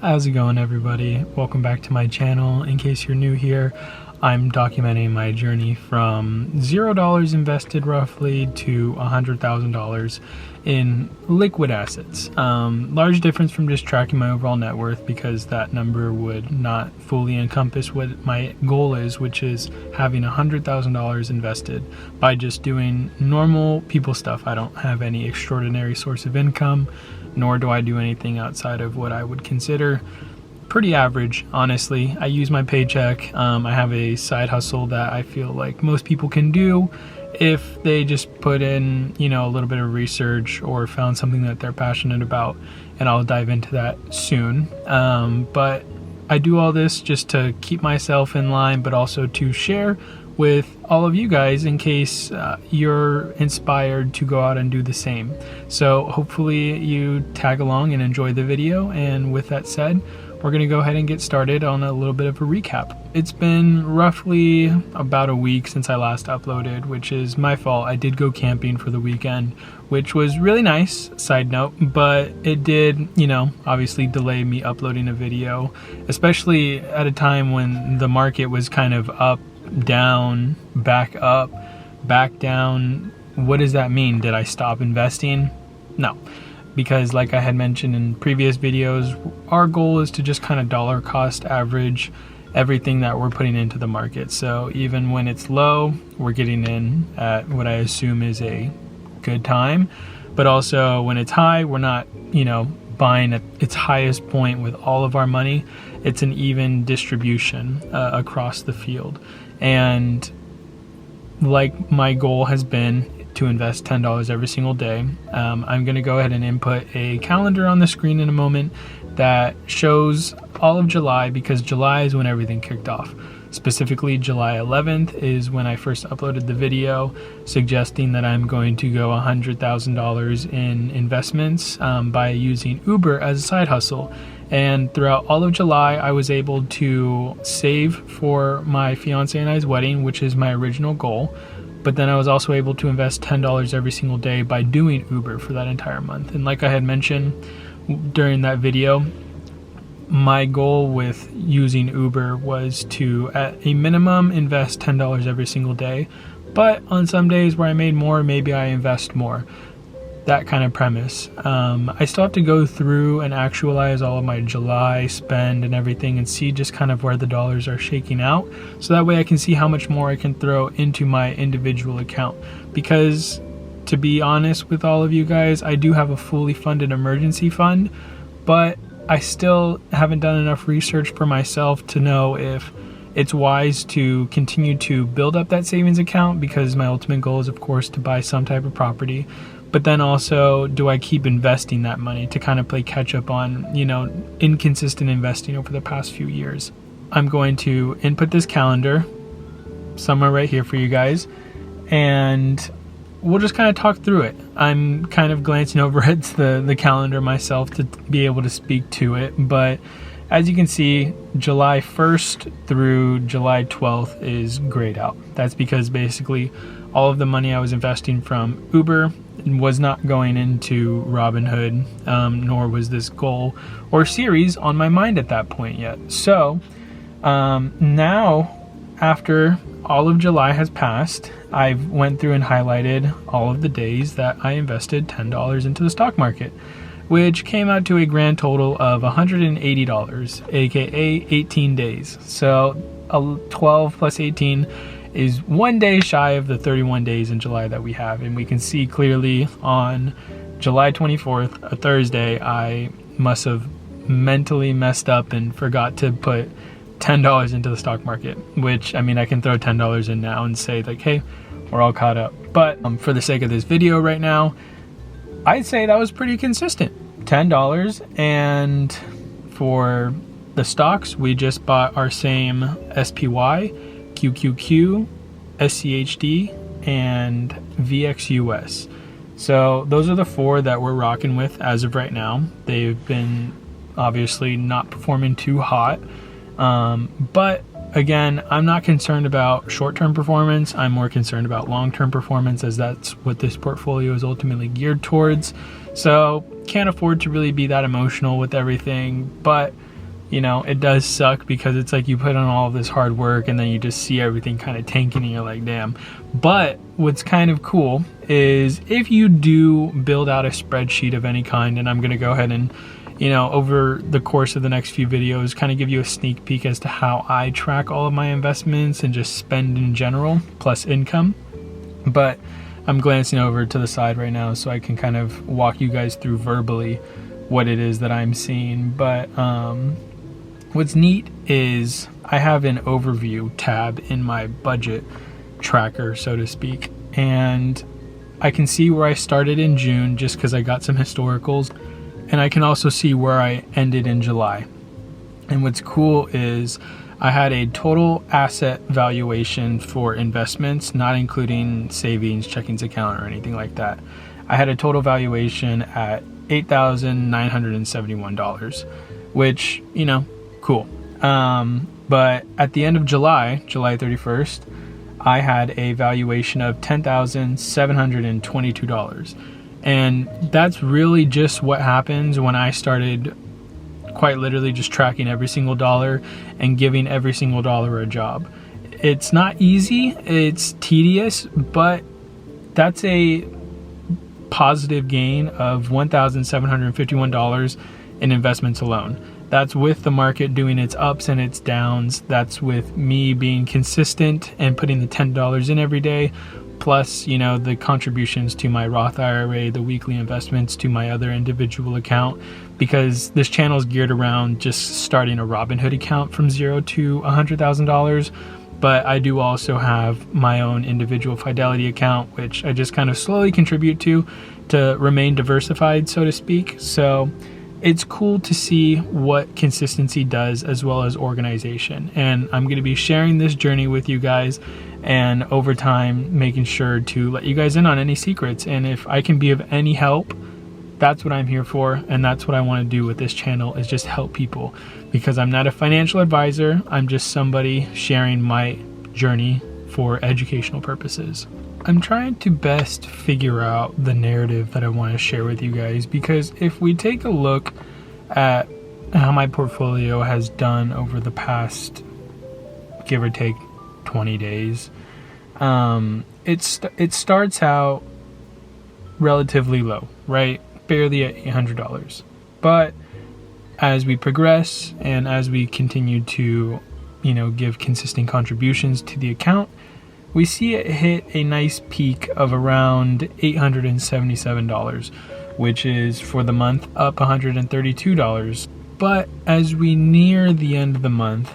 How's it going, everybody? Welcome back to my channel. In case you're new here, I'm documenting my journey from $0 invested roughly to $100,000 in liquid assets. Large difference from just tracking my overall net worth, because that number would not fully encompass what my goal is, which is having $100,000 invested by just doing normal people stuff. I don't have any extraordinary source of income, nor do I do anything outside of what I would consider pretty average, honestly. I use my paycheck. I have a side hustle that I feel like most people can do if they just put in, a little bit of research or found something that they're passionate about, and I'll dive into that soon. But I do all this just to keep myself in line, but also to share with all of you guys in case you're inspired to go out and do the same. So hopefully you tag along and enjoy the video. And with that said, we're going to go ahead and get started on a little bit of a recap. It's been roughly about a week since I last uploaded, which is my fault. I did go camping for the weekend, which was really nice, side note, but it did, obviously delay me uploading a video, especially at a time when the market was kind of up, down, back up, back down. What does that mean? Did I stop investing? No. Because like I had mentioned in previous videos, our goal is to just kind of dollar cost average everything that we're putting into the market. So even when it's low, we're getting in at what I assume is a good time. But also when it's high, we're not, buying at its highest point with all of our money. It's an even distribution across the field. And like my goal has been to invest $10 every single day. I'm going to go ahead and input a calendar on the screen in a moment that shows all of July, because July is when everything kicked off. Specifically, July 11th is when I first uploaded the video suggesting that I'm going to go $100,000 in investments by using Uber as a side hustle. And throughout all of July, I was able to save for my fiance and I's wedding, which is my original goal. But then I was also able to invest $10 every single day by doing Uber for that entire month. And like I had mentioned during that video, my goal with using Uber was to, at a minimum, invest $10 every single day. But on some days where I made more, maybe I invest more. That kind of premise. I still have to go through and actualize all of my July spend and everything and see just kind of where the dollars are shaking out. So that way I can see how much more I can throw into my individual account. Because to be honest with all of you guys, I do have a fully funded emergency fund, but I still haven't done enough research for myself to know if it's wise to continue to build up that savings account, because my ultimate goal is, of course, to buy some type of property. But then also, do I keep investing that money to kind of play catch up on, inconsistent investing over the past few years? I'm going to input this calendar somewhere right here for you guys, and we'll just kind of talk through it. I'm kind of glancing over at the calendar myself to be able to speak to it, but as you can see, July 1st through July 12th is grayed out. That's because basically all of the money I was investing from Uber was not going into Robinhood, nor was this goal or series on my mind at that point yet. So now, after all of July has passed, I've went through and highlighted all of the days that I invested $10 into the stock market, which came out to a grand total of $180, aka 18 days. So 12 plus 18 is 1 day shy of the 31 days in July that we have. And we can see clearly on July 24th, a Thursday, I must have mentally messed up and forgot to put $10 into the stock market, which, I can throw $10 in now and say like, hey, we're all caught up. But for the sake of this video right now, I'd say that was pretty consistent, $10. And for the stocks, we just bought our same SPY, QQQ, SCHD, and VXUS. So those are the four that we're rocking with as of right now. They've been obviously not performing too hot. But again, I'm not concerned about short-term performance. I'm more concerned about long-term performance, as that's what this portfolio is ultimately geared towards. So can't afford to really be that emotional with everything. But you know, it does suck because it's like you put on all of this hard work and then you just see everything kind of tanking and you're like, damn. But what's kind of cool is if you do build out a spreadsheet of any kind, and I'm going to go ahead and, you know, over the course of the next few videos, kind of give you a sneak peek as to how I track all of my investments and just spend in general, plus income. But I'm glancing over to the side right now so I can kind of walk you guys through verbally what it is that I'm seeing. But what's neat is I have an overview tab in my budget tracker, so to speak, and I can see where I started in June just because I got some historicals, and I can also see where I ended in July. And what's cool is I had a total asset valuation for investments, not including savings, checkings account, or anything like that. I had a total valuation at $8,971, which, you know, cool. But at the end of July 31st, I had a valuation of $10,722. And that's really just what happens when I started quite literally just tracking every single dollar and giving every single dollar a job. It's not easy, it's tedious, but that's a positive gain of $1,751 in investments alone. That's with the market doing its ups and its downs. That's with me being consistent and putting the $10 in every day, plus, you know, the contributions to my Roth IRA, the weekly investments to my other individual account, because this channel is geared around just starting a Robinhood account from $0 to $100,000. But I do also have my own individual Fidelity account, which I just kind of slowly contribute to remain diversified, so to speak. So it's cool to see what consistency does as well as organization. And I'm going to be sharing this journey with you guys, and over time making sure to let you guys in on any secrets. And if I can be of any help, that's what I'm here for, and that's what I want to do with this channel, is just help people, because I'm not a financial advisor. I'm just somebody sharing my journey for educational purposes. I'm trying to best figure out the narrative that I want to share with you guys, because if we take a look at how my portfolio has done over the past, give or take, 20 days, it starts out relatively low, right? Barely at $800. But as we progress and as we continue to, you know, give consistent contributions to the account, we see it hit a nice peak of around $877, which is for the month up $132. But as we near the end of the month,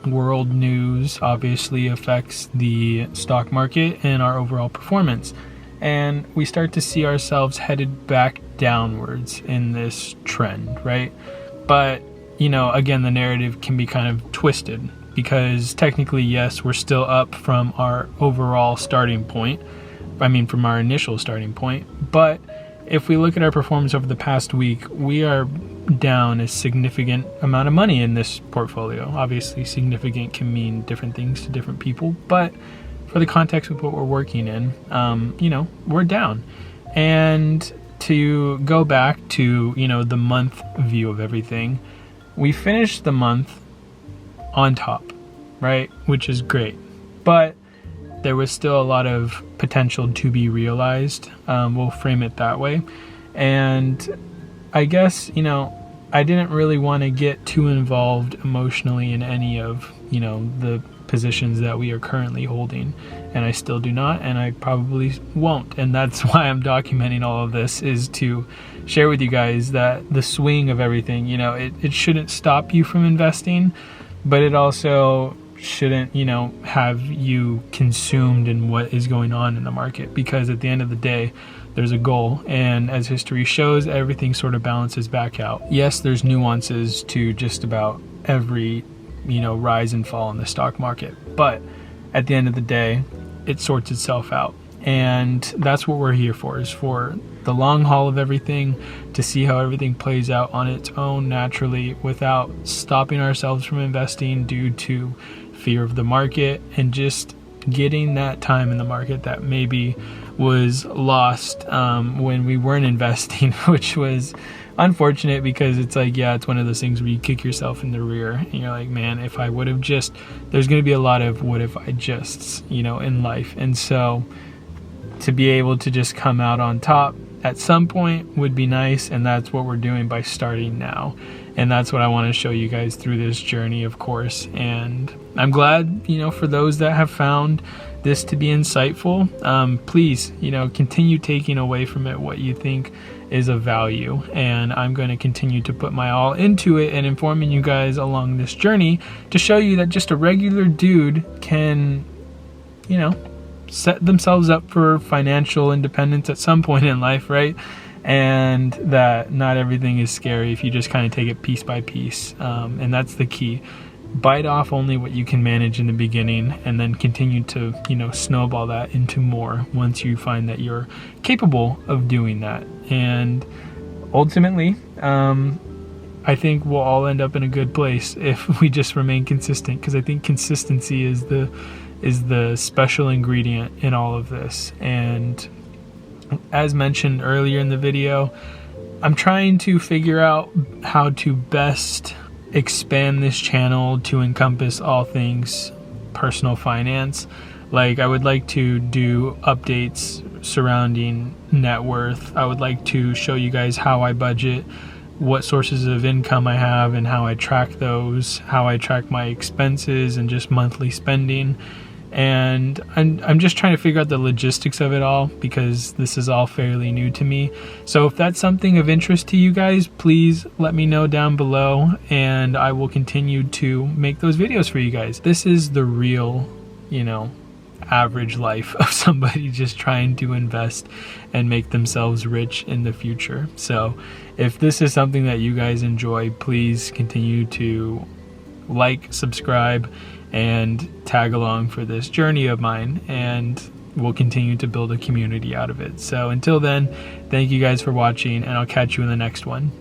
world news obviously affects the stock market and our overall performance. And we start to see ourselves headed back downwards in this trend, right? But, you know, again, the narrative can be kind of twisted, because technically, yes, we're still up from our overall starting point. I mean, from our initial starting point. But if we look at our performance over the past week, we are down a significant amount of money in this portfolio. Obviously, significant can mean different things to different people, but for the context of what we're working in, you know, we're down. And to go back to, you know, the month view of everything, we finished the month on top, right? Which is great. But there was still a lot of potential to be realized. We'll frame it that way. And I guess, you know, I didn't really want to get too involved emotionally in any of, you know, the positions that we are currently holding, and I still do not, and I probably won't. And that's why I'm documenting all of this, is to share with you guys that the swing of everything, you know, it shouldn't stop you from investing, but it also shouldn't, you know, have you consumed in what is going on in the market, because at the end of the day, there's a goal, and as history shows, everything sort of balances back out. Yes, there's nuances to just about every, you know, rise and fall in the stock market, but at the end of the day, it sorts itself out. And that's what we're here for, is for the long haul of everything, to see how everything plays out on its own naturally without stopping ourselves from investing due to fear of the market, and just getting that time in the market that maybe was lost when we weren't investing, which was unfortunate because it's like, yeah, it's one of those things where you kick yourself in the rear and you're like, man, if I would have just, there's going to be a lot of what if I justs, in life. And so to be able to just come out on top at some point would be nice, and that's what we're doing by starting now. And that's what I want to show you guys through this journey, of course. And I'm glad, for those that have found this to be insightful, please, continue taking away from it what you think is of value. And I'm going to continue to put my all into it and informing you guys along this journey to show you that just a regular dude can, set themselves up for financial independence at some point in life, right? And that not everything is scary if you just kind of take it piece by piece. And that's the key. Bite off only what you can manage in the beginning, and then continue to, snowball that into more once you find that you're capable of doing that. And ultimately, I think we'll all end up in a good place if we just remain consistent, because I think consistency is the special ingredient in all of this. And as mentioned earlier in the video, I'm trying to figure out how to best expand this channel to encompass all things personal finance. Like, I would like to do updates surrounding net worth. I would like to show you guys how I budget, what sources of income I have and how I track those, how I track my expenses and just monthly spending. And I'm just trying to figure out the logistics of it all, because this is all fairly new to me. So if that's something of interest to you guys, please let me know down below, and I will continue to make those videos for you guys. This is the real, average life of somebody just trying to invest and make themselves rich in the future. So if this is something that you guys enjoy, please continue to like, subscribe, and tag along for this journey of mine, and we'll continue to build a community out of it. So until then, thank you guys for watching, and I'll catch you in the next one.